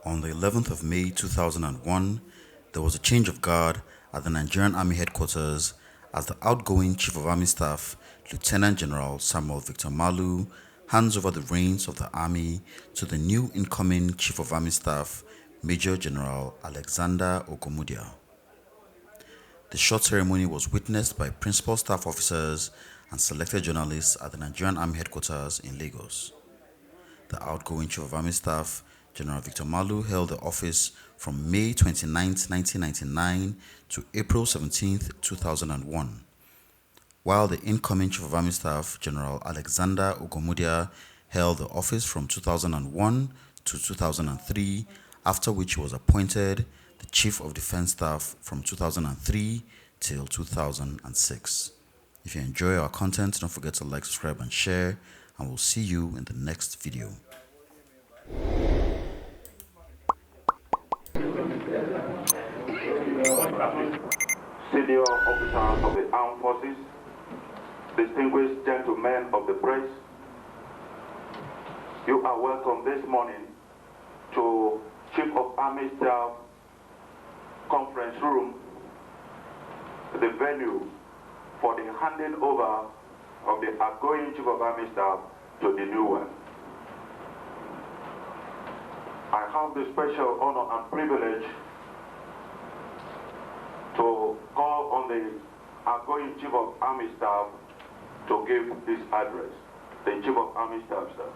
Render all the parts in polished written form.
On the 11th of May 2001, there was a change of guard at the Nigerian Army headquarters as the outgoing Chief of Army Staff, Lieutenant General Samuel Victor Malu, hands over the reins of the Army to the new incoming Chief of Army Staff, Major General Alexander Ogomudia. The short ceremony was witnessed by principal staff officers and selected journalists at the Nigerian Army headquarters in Lagos. The outgoing Chief of Army Staff, General Victor Malu, held the office from May 29, 1999 to April 17, 2001, while the incoming Chief of Army Staff, General Alexander Ogomudia, held the office from 2001 to 2003, after which he was appointed the Chief of Defense Staff from 2003 till 2006. If you enjoy our content, don't forget to like, subscribe, and share, and we'll see you in the next video. Senior officers of the armed forces, distinguished gentlemen of the press, you are welcome this morning to Chief of Army Staff conference room, the venue for the handing over of the outgoing Chief of Army Staff to the new one. I have the special honor and privilege to call on the outgoing Chief of Army Staff to give this address. The Chief of Army Staff, sir.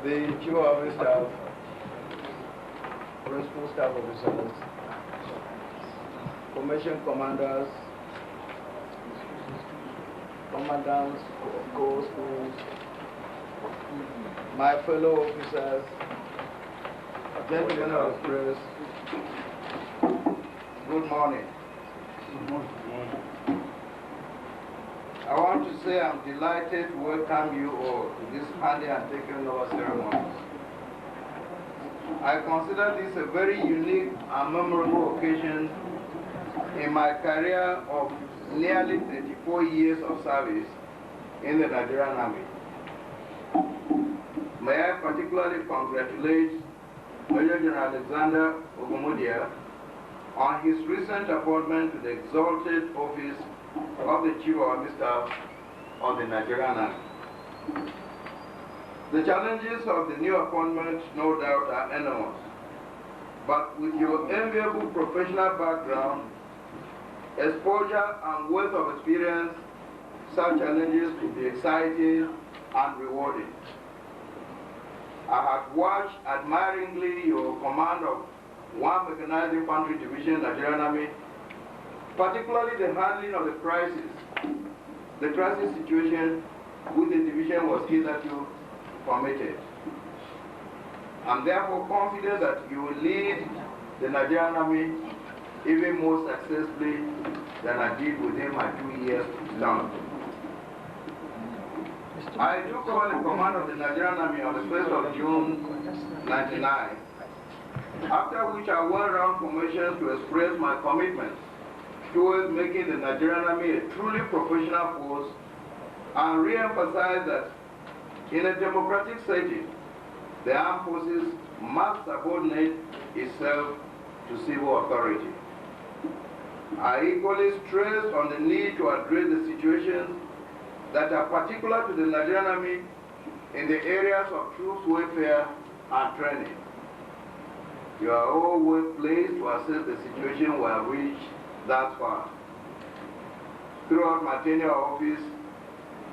The Chief of Army Staff, Principal Staff Officers, Commission Commanders, Commandants of COAS schools, my fellow officers, gentlemen of the press, good morning. Good morning. I want to say I'm delighted to welcome you all to this handing and taking over ceremony. I consider this a very unique and memorable occasion in my career of nearly 34 years of service in the Nigerian Army. May I particularly congratulate Major General Alexander Ogomudia on his recent appointment to the exalted office of the Chief of Army Staff of the Nigerian Army. The challenges of the new appointment, no doubt, are enormous. But with your enviable professional background, exposure and wealth of experience, such challenges will be exciting and rewarding. I have watched admiringly your command of 1 Mechanized Infantry Division, Nigerian Army, particularly the handling of the crisis situation which the division was hitherto permitted. I'm therefore confident that you will lead the Nigerian Army even more successfully than I did within my 2 years term. I took over the command of the Nigerian Army on the 1st of June 1999, after which I went around formations to express my commitment towards making the Nigerian Army a truly professional force and re-emphasize that in a democratic setting, the armed forces must subordinate itself to civil authority. I equally stressed on the need to address the situations that are particular to the Nigerian Army in the areas of troops welfare and training. You are all well placed to assess the situation we have reached thus far. Throughout my tenure of office,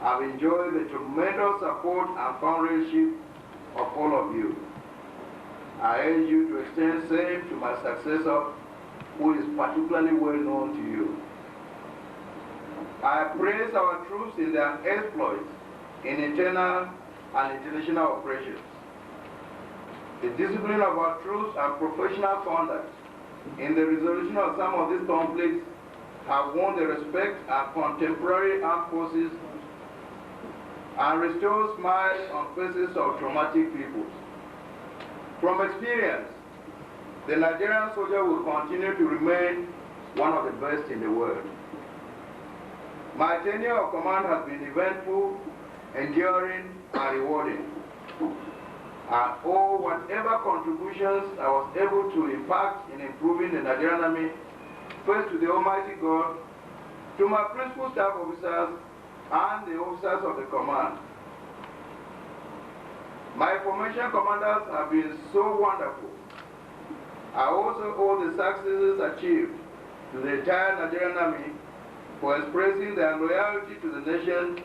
I've enjoyed the tremendous support and comradeship of all of you. I urge you to extend same to my successor, who is particularly well known to you. I praise our troops in their exploits in internal and international operations. The discipline of our troops and professional conduct in the resolution of some of these conflicts have won the respect of contemporary armed forces and restore smiles on faces of traumatic peoples. From experience, the Nigerian soldier will continue to remain one of the best in the world. My tenure of command has been eventful, enduring, and rewarding. I owe whatever contributions I was able to impact in improving the Nigerian Army, first to the Almighty God, to my principal staff officers, and the officers of the command. My formation commanders have been so wonderful. I also owe the successes achieved to the entire Nigerian Army for expressing their loyalty to the nation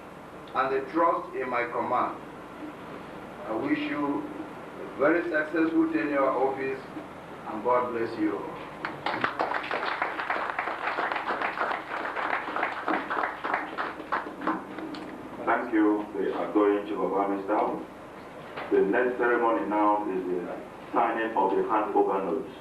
and the trust in my command. I wish you a very successful tenure of office, and God bless you. Thank you, the outgoing Chief of Army Staff. The next ceremony now is the signing of the handover notes.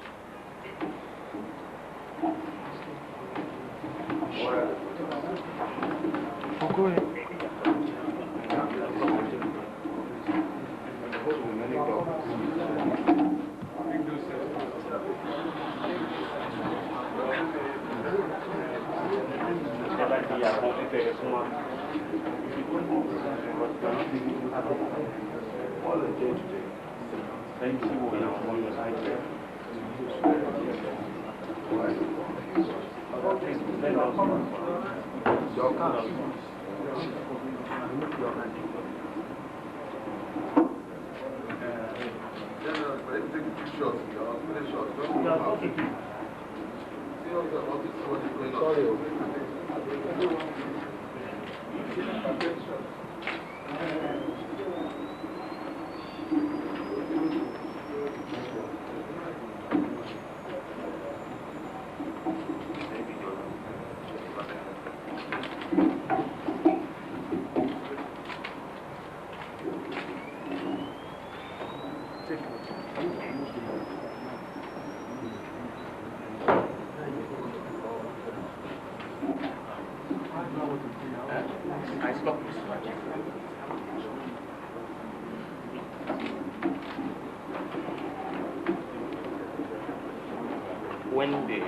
When they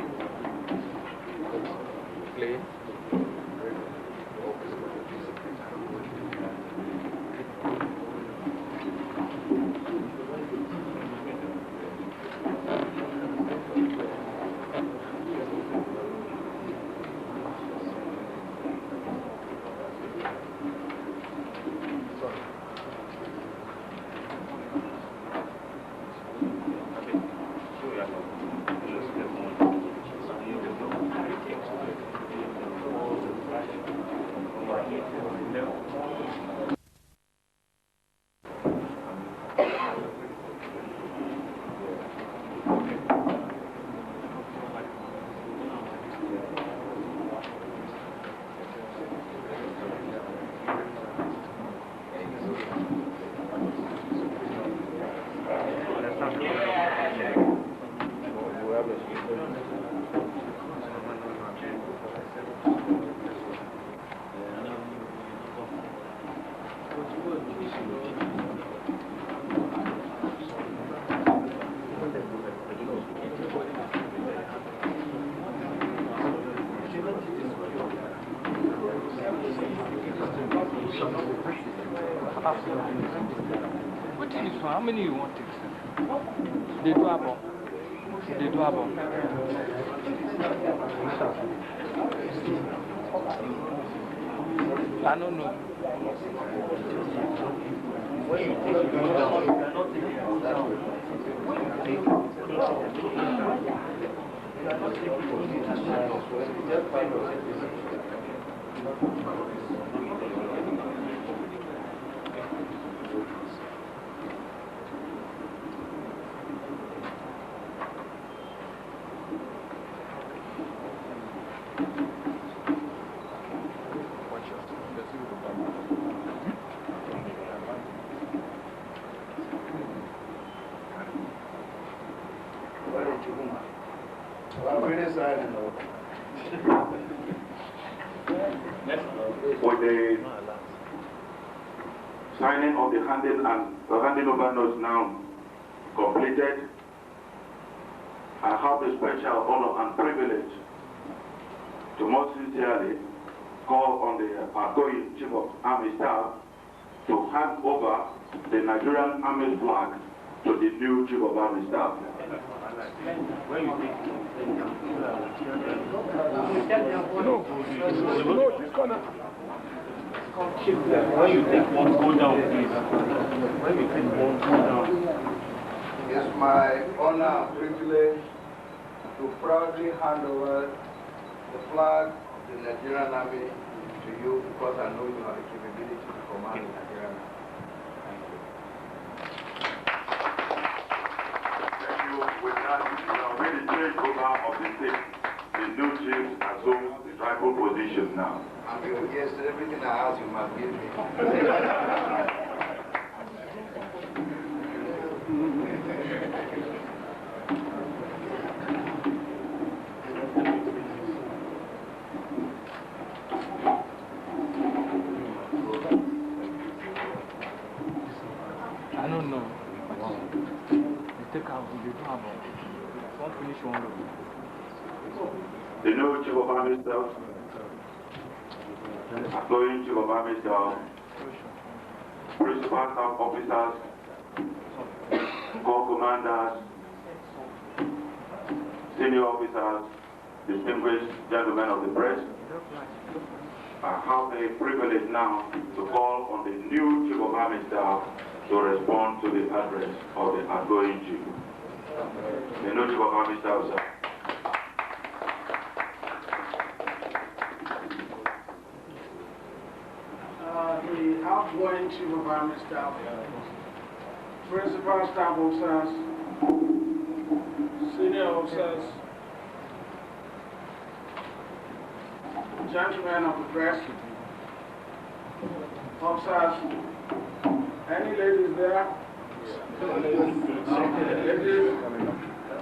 play, what is how many you want it? They do have. They do have. I don't know. With the signing of the handing over notes now completed, I have the special honor and privilege to most sincerely call on the outgoing Chief of Army Staff to hand over the Nigerian Army flag to the new Chief of Army Staff. No, this corner. When you take one, go down, please. When you take one, go down. It's my honor and privilege to proudly hand over the flag of the Nigerian Army to you because I know you have the capability to command the Nigerian Army. Thank you. With that, we are ready to take over of the state. The new chiefs assume the rightful position now. I'm going to guess everything I ask you must give me. I don't know. You take out, you do have one finish one. The new Chief of Army Staff, outgoing Chief of Army Staff, principal staff officers, corps commanders, senior officers, distinguished gentlemen of the press, I have a privilege now to call on the new Chief of Army Staff to respond to the address of the outgoing Chief. The new Chief of Army Staff, sir. The outgoing Chief of Army Staff, principal staff officers, senior officers, gentlemen of the press, officers, any ladies there? Ladies?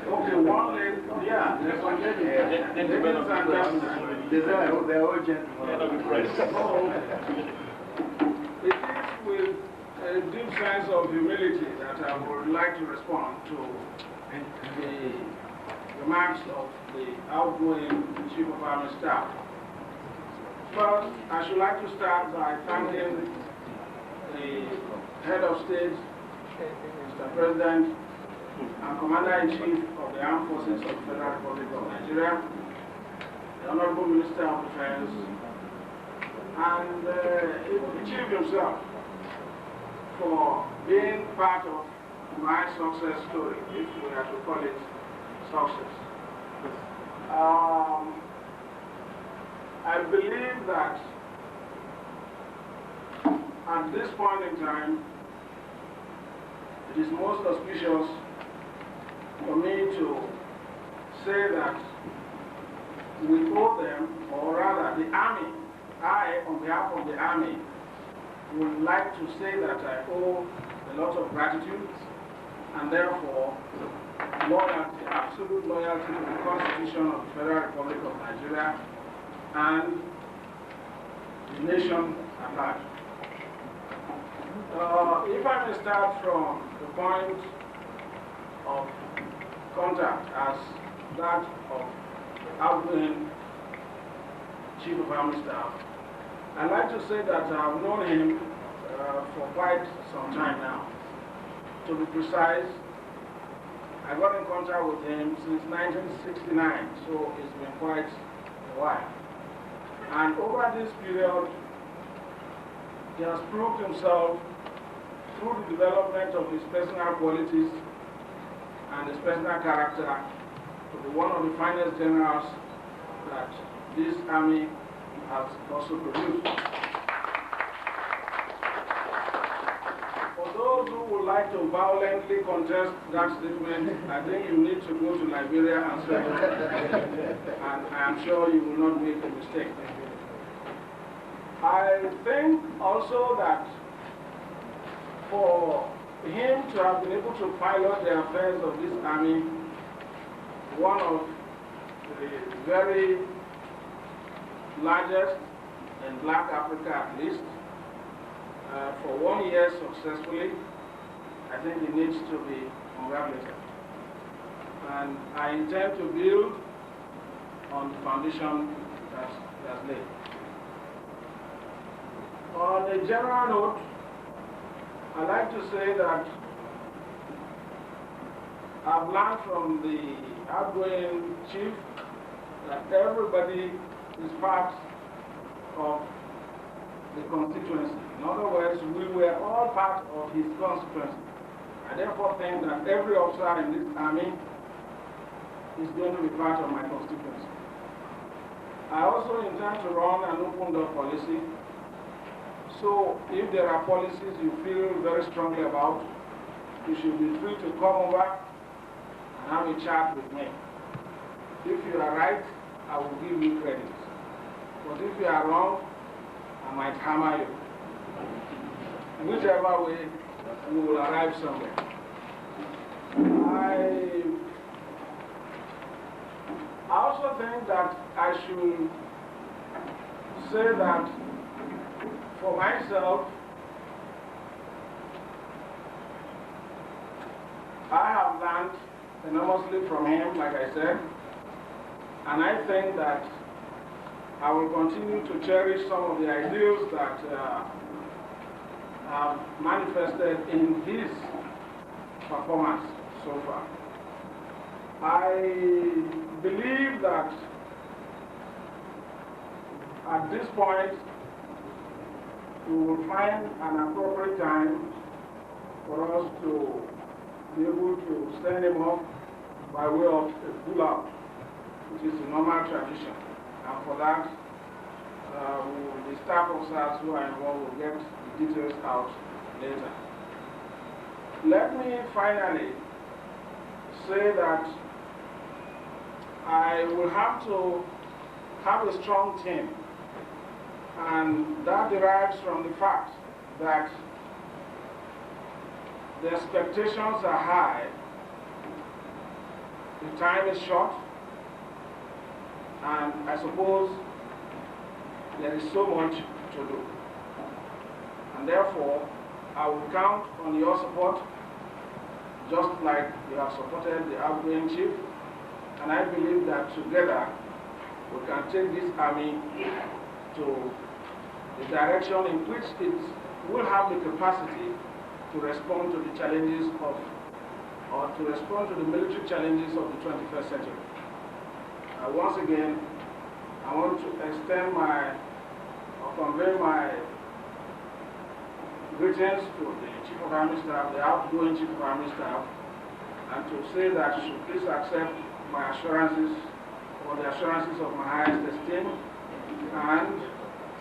Okay, one lady, yeah, there's one lady. Ladies and gentlemen. They're all gentlemen. It is with a deep sense of humility that I would like to respond to the remarks of the outgoing Chief of Army Staff. First, I should like to start by thanking the Head of State, Mr. President, and Commander-in-Chief of the Armed Forces of the Federal Republic of Nigeria, the Honorable Minister of Defense, and the Chief himself for being part of my success story, if we have to call it success. I believe that at this point in time, it is most auspicious for me to say that we owe them, or rather the Army, I, on behalf of the Army, would like to say that I owe a lot of gratitude and therefore loyalty, absolute loyalty to the Constitution of the Federal Republic of Nigeria and the nation at large. If I may start from the point of contact as that of the outgoing Chief of Army Staff, I'd like to say that I've known him for quite some time now. To be precise, I got in contact with him since 1969, so it's been quite a while. And over this period, he has proved himself through the development of his personal qualities and his personal character to be one of the finest generals that this army has also produced. For those who would like to violently contest that statement, I think you need to go to Liberia and settle it. And I am sure you will not make a mistake. I think also that for him to have been able to pilot the affairs of this army, one of the very largest in Black Africa at least, for 1 year successfully, I think he needs to be congratulated. And I intend to build on the foundation that's laid. On a general note, I'd like to say that I've learned from the outgoing chief that everybody is part of the constituency. In other words, we were all part of his constituency. I therefore think that every officer in this army is going to be part of my constituency. I also intend to run an open door policy. So if there are policies you feel very strongly about, you should be free to come over and have a chat with me. If you are right, I will give you credit. But if you are wrong, I might hammer you. Whichever way, we will arrive somewhere. I also think that I should say that for myself, I have learned enormously from him, like I said, and I think that I will continue to cherish some of the ideals that have manifested in his performance so far. I believe that at this point, we will find an appropriate time for us to be able to send him off by way of a pull-out, which is a normal tradition. And for that, the staff officers who are involved will get the details out later. Let me finally say that I will have to have a strong team, and that derives from the fact that the expectations are high, the time is short, and I suppose there is so much to do. And therefore, I will count on your support, just like you have supported the outgoing chief. And I believe that together we can take this army to the direction in which it will have the capacity to respond to the challenges of, or to respond to the military challenges of the 21st century. Once again, I want to extend my, or convey my greetings to the Chief of Army Staff, the outgoing Chief of Army Staff, and to say that you should please accept my assurances, or the assurances of my highest esteem, and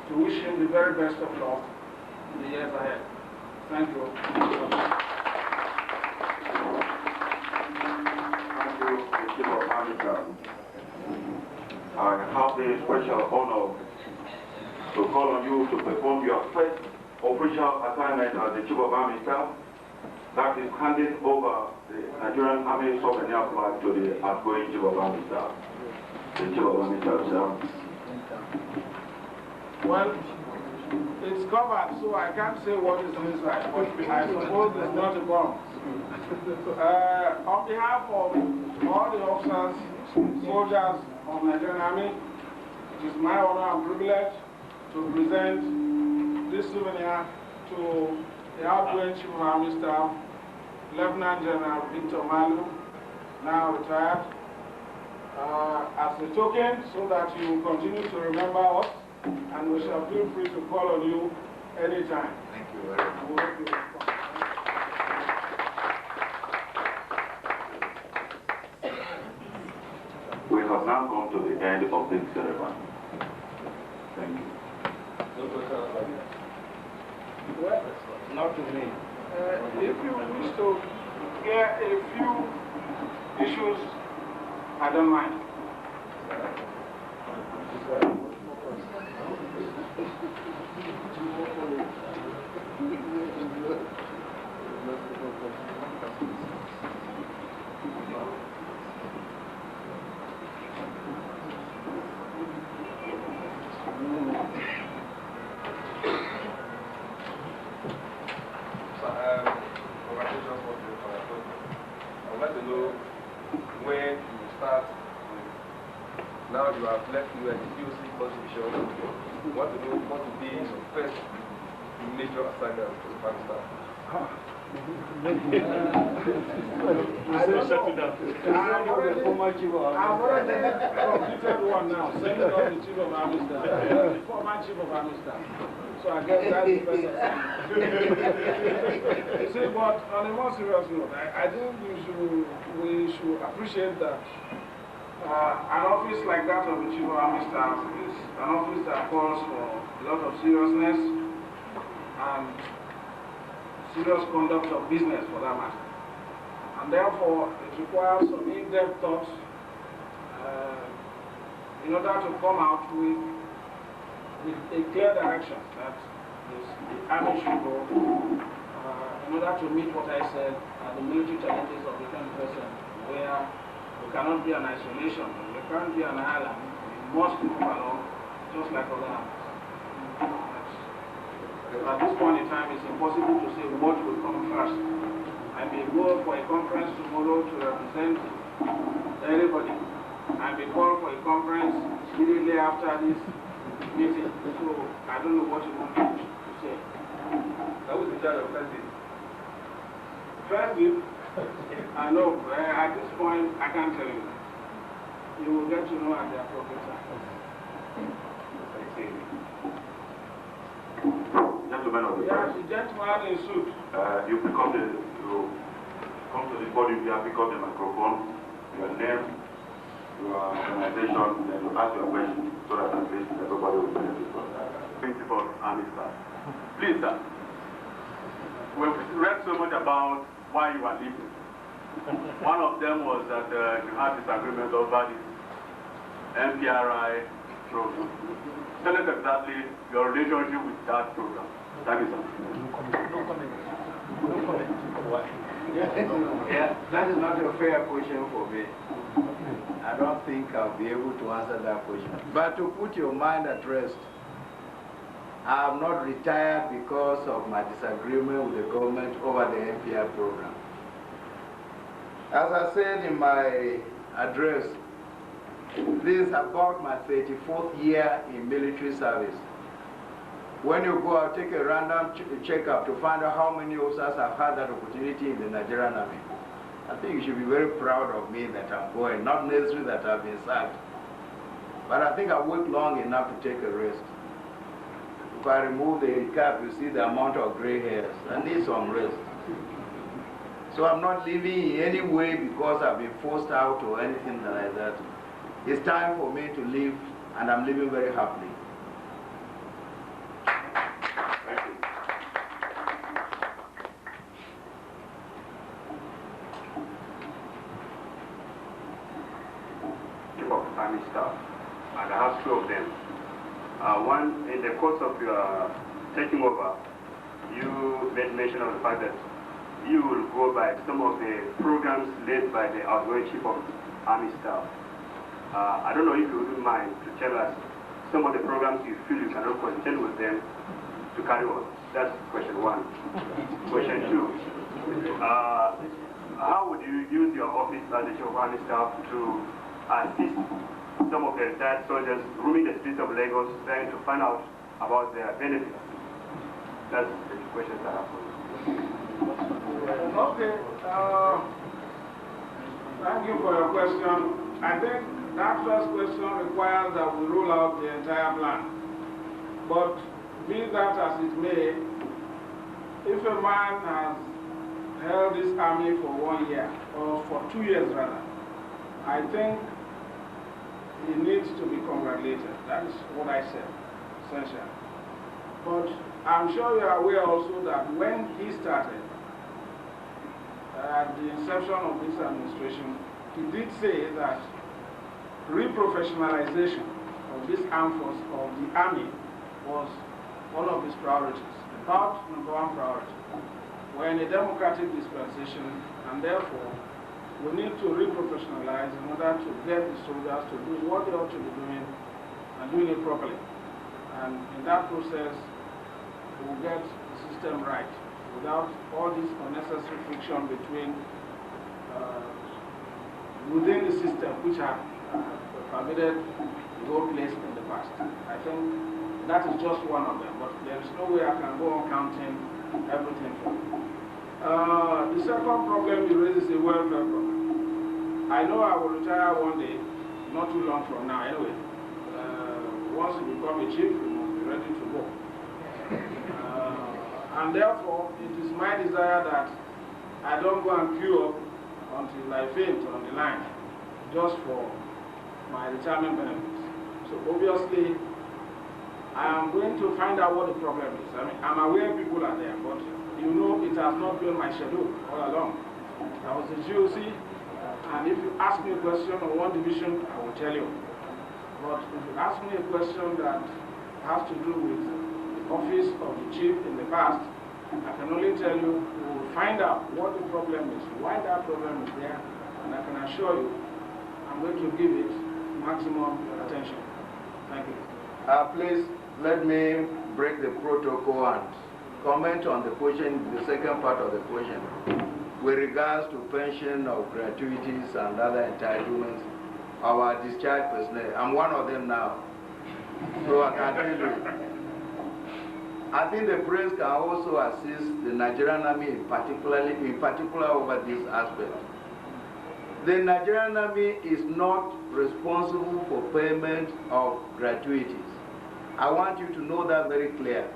to wish him the very best of luck in the years ahead. Thank you. Thank you, Chief of Army Staff. I have the special honor to call on you to perform your first official assignment as the Chief of Army Staff, that is handing over the Nigerian Army souvenir flag to the outgoing Chief of Army Staff. The Chief of Army Staff, sir. Well, it's covered, so I can't say what is inside, but I suppose it's not a bomb. On behalf of all the officers, soldiers of the Nigerian Army, it is my honor and privilege to present this souvenir to the outgoing Chief of Army Staff, Lieutenant General Victor Malu, now retired, as a token so that you will continue to remember us, and we shall feel free to call on you anytime. Thank you very much. We have now come to the end of this ceremony. Thank you. Well, not to me. If you wish to hear a few issues, I don't mind. Congratulations for the appointment. I would like to know when you start with, now you have left, you are the POC Bishop, what to do, what to be the first major assignment to the Army staff? I don't know. I've already completed one now, sending off the Chief of Army Staff, the former Chief of Army Staff. So I guess that's the best assignment. See, but on a more serious note, I think we should appreciate that an office like that of the Chief of Army Staff is an office that calls for a lot of seriousness and serious conduct of business for that matter. And therefore, it requires some in-depth thoughts in order to come out with a clear direction that the Army should go in order to meet what I said are the military challenges of the 21st century, where we cannot be an isolation, we can't be an island, we must move along just like other armies. At this point in time, it's impossible to say what will come first. I may go for a conference tomorrow to represent everybody. I may call for a conference immediately after this meeting. So I don't know what you want me to say. That was in charge of first aid. First aid? I know. At this point, I can't tell you. You will get to know at the appropriate time. Gentlemen of the Yes, the gentleman in suit. you come to the podium here, pick up the microphone, your name, your organization, then you ask your question so that at least everybody will benefit from that. Principal Army Staff. Please, sir. We've read so much about why you are leaving. One of them was that you had disagreement over the MPRI program. Tell us exactly your relationship with that program. Thank you, sir. No comment. Yeah, that is not a fair question for me. I don't think I'll be able to answer that question. But to put your mind at rest, I have not retired because of my disagreement with the government over the NPR program. As I said in my address, this is about my 34th year in military service. When you go out, take a random checkup to find out how many officers have had that opportunity in the Nigerian Army. I think you should be very proud of me that I'm going, not necessarily that I've been sacked. But I think I worked long enough to take a rest. If I remove the cap, you see the amount of gray hairs. I need some rest. So I'm not living in any way because I've been forced out or anything like that. It's time for me to live, and I'm living very happily. Thank you. Chief of Army Staff, and I have two of them. One, in the course of your taking over, you made mention of the fact that you will go by some of the programs led by the outgoing Chief of Army Staff. I don't know if you wouldn't mind to tell us some of the programs you feel you cannot continue with them to carry on. That's question one. Question two, how would you use your office as the Chief of Army Staff to assist some of the retired soldiers roaming the streets of Lagos trying to find out about their benefits? That's the two questions I have for you. Okay. Thank you for your question. I think that first question requires that we rule out the entire plan. But be that as it may, if a man has held this army for 1 year, or for 2 years rather, I think he needs to be congratulated. That is what I said, essentially. But I'm sure you are aware also that when he started, at the inception of this administration, he did say that reprofessionalization of this armed force, of the army, was one of his priorities, about #1 priority. We're in a democratic dispensation, and therefore, we need to reprofessionalize in order to get the soldiers to do what they ought to be doing and doing it properly. And in that process, we'll get the system right without all this unnecessary friction between within the system, which have permitted the whole place in the past. I think that is just one of them, but there is no way I can go on counting everything for you. The second problem you raise is a welfare problem. I know I will retire one day, not too long from now anyway. Once you become a chief, you must be ready to go. And therefore, it is my desire that I don't go and queue up until I faint on the line, just for my retirement benefits. So obviously, I am going to find out what the problem is. I mean, I'm aware people are there, but you know it has not been my schedule all along. I was the GOC, and if you ask me a question on one division, I will tell you. But if you ask me a question that has to do with the office of the chief in the past, I can only tell you, we will find out what the problem is, why that problem is there, and I can assure you, I'm going to give it maximum attention. Thank you. Please let me break the protocol and comment on the question, the second part of the question, with regards to pension or gratuities and other entitlements. Our discharged personnel, I'm one of them now, so I can tell you. I think the press can also assist the Nigerian Army in particular over this aspect. The Nigerian Army is not responsible for payment of gratuities. I want you to know that very clear.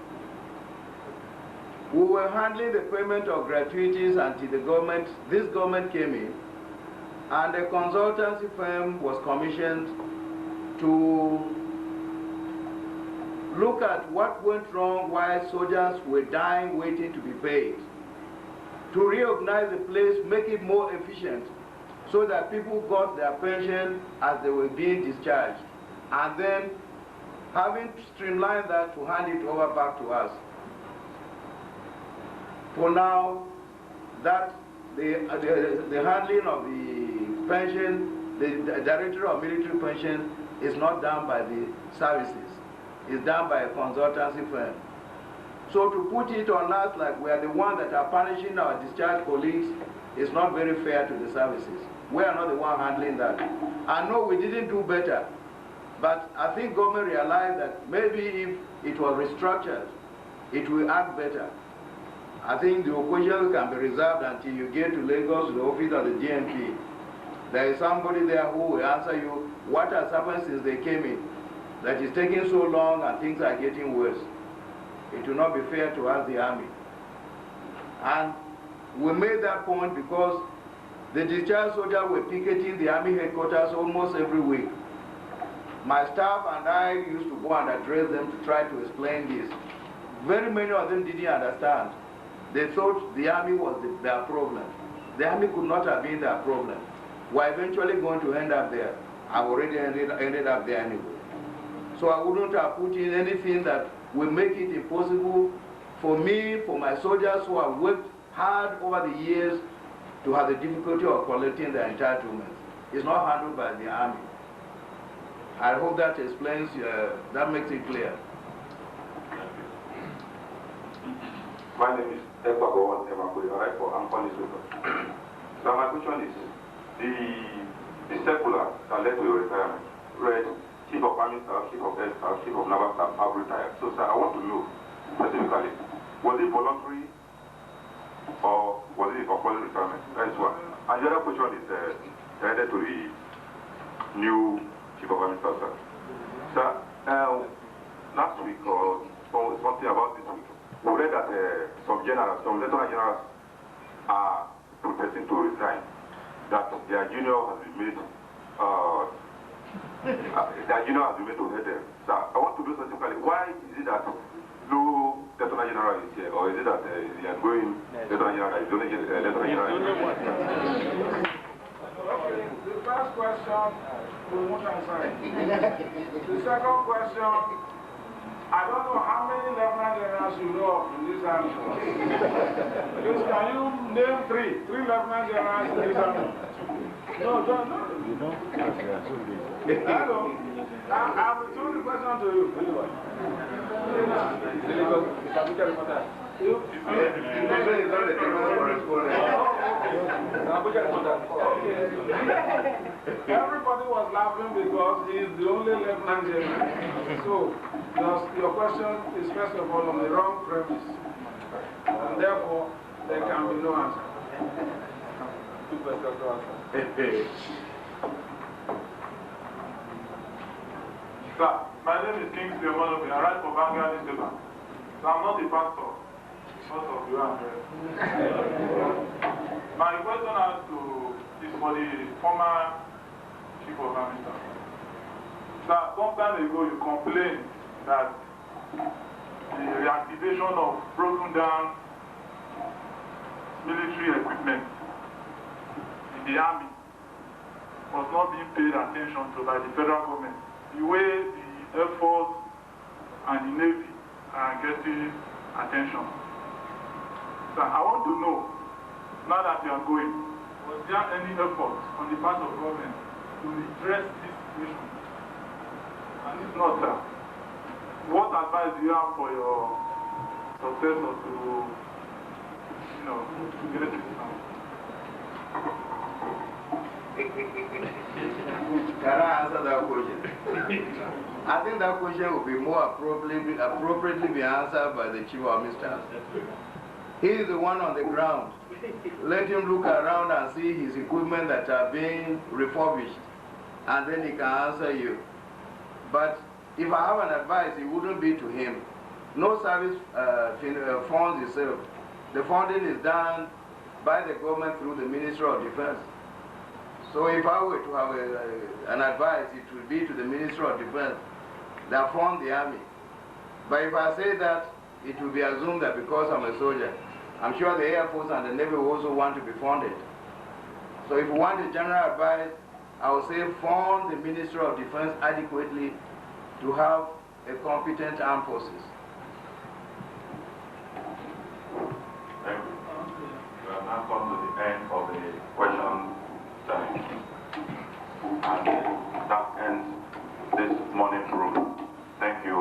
We were handling the payment of gratuities until this government came in, and a consultancy firm was commissioned to look at what went wrong while soldiers were dying waiting to be paid, to reorganize the place, make it more efficient, so that people got their pension as they were being discharged, and then having streamlined that to hand it over back to us. For now, that the handling of the pension, the Director of Military Pension is not done by the services. It's done by a consultancy firm. So to put it on us like we are the ones that are punishing our discharged colleagues is not very fair to the services. We are not the one handling that. I know we didn't do better, but I think government realized that maybe if it was restructured, it will act better. I think the occasions can be reserved until you get to Lagos, to the office of the GNP. There is somebody there who will answer you what has happened since they came in, that is taking so long and things are getting worse. It will not be fair to ask the army. And we made that point because the discharged soldiers were picketing the army headquarters almost every week. My staff and I used to go and address them to try to explain this. Very many of them didn't understand. They thought the army was their problem. The army could not have been their problem. We're eventually going to end up there. I've already ended up there anyway. So I wouldn't have put in anything that will make it impossible for me, for my soldiers who have worked hard over the years to have the difficulty of collecting their entitlements. It's not handled by the army. I hope that explains, that makes it clear. My name is Ekwago Emakuri, for Ampani Super. So my question is, the circular that led to your retirement read Chief of Army Staff, Chief of Air Staff, Chief of Naval Staff have retired. So sir, I want to know specifically, was it voluntary or was it for compulsory retirement? That is one. And the other question is related to the new Chief of Army Staff, sir. Sir, last week or something about this week, we read that some lieutenant generals are protesting to resign, that their junior has been made to head them. So I want to know specifically, why is it that no lieutenant general is here, or is it that the outgoing lieutenant general is only lieutenant general? Okay, the first question, we won't answer it. The second question, I don't know how many lieutenant generals you know of in this army. Please, can you name three lieutenant generals in this army? No, don't know. You don't? Hello. I will turn the question to you. Everybody was laughing because he is the only lieutenant general. So, your question is first of all on the wrong premise. And therefore, there can be no answer. Sir, my name is Kingsley Malu. I write for Vanguard newspaper. So I'm not a pastor. Because of you and my question is for the former chief of army staff. Sir, some time ago you complained that the reactivation of broken down military equipment in the army was not being paid attention to by the federal government. The way the Air Force and the Navy are getting attention. So I want to know, now that you are going, was there any effort on the part of government to redress this situation? And if not, sir, what advice do you have for your successor to, get it done? Can I answer that question? I think that question will be more appropriately be answered by the Chief of Army Staff. He is the one on the ground. Let him look around and see his equipment that are being refurbished, and then he can answer you. But if I have an advice, it wouldn't be to him. No service funds itself. The funding is done by the government through the Ministry of Defense. So if I were to have an advice, it would be to the Ministry of Defense that fund the army. But if I say that, it will be assumed that because I'm a soldier, I'm sure the Air Force and the Navy also want to be funded. So if you want a general advice, I would say fund the Ministry of Defense adequately to have a competent armed forces. Thank you. We have now come to the end of the question time. And that ends this morning's room. Thank you.